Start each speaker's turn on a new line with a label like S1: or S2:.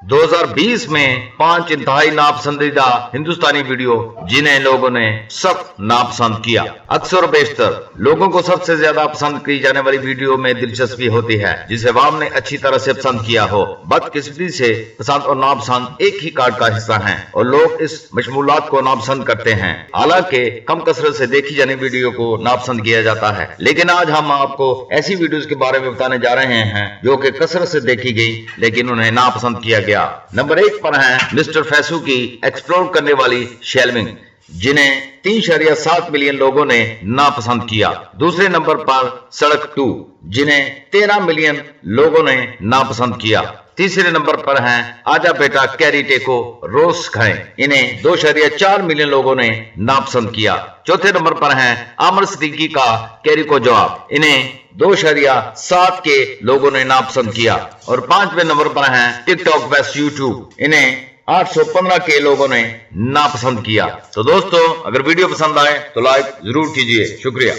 S1: 2020 में 5 इंतहाई नापसंदीदा हिंदुस्तानी वीडियो जिन्हें लोगों ने सख्त नापसंद किया। अक्सर बेशतर लोगों को सबसे ज्यादा पसंद की जाने वाली वीडियो में दिलचस्पी होती है जिसे अवाम ने अच्छी तरह से पसंद किया हो। बदकिस्मती से पसंद और नापसंद एक ही कार्ड का हिस्सा हैं और लोग इस मशमूलात को नापसंद करते हैं। हालांकि कम कसरत से देखी जाने वीडियो को नापसंद किया जाता है, लेकिन आज हम आपको ऐसी वीडियोस के बारे में बताने जा रहे हैं जो कि कसरत से देखी गई लेकिन उन्हें नापसंद किया गया। नंबर 1 पर है मिस्टर फैसू की एक्सप्लोर करने वाली शेल्विंग, जिन्हें 3.7 मिलियन लोगों ने नापसंद किया। दूसरे नंबर पर सड़क 2, जिन्हें 13 मिलियन लोगों ने नापसंद किया। तीसरे नंबर पर हैं आजा बेटा कैरी टेको रोज खाएं, इन्हें 2.4 मिलियन लोगों ने नापसंद किया। चौथे नंबर पर हैं आमिर सिद्दीकी का कैरी को जवाब, इन्हें 2.7 के लोगों ने नापसंद किया। और 5वें नंबर पर हैं टिकटॉक वेस्ट यूट्यूब, इन्हें 815 के लोगों ने नापसंद किया। तो दोस्तों, अगर वीडियो पसंद आए तो लाइक जरूर कीजिए। शुक्रिया।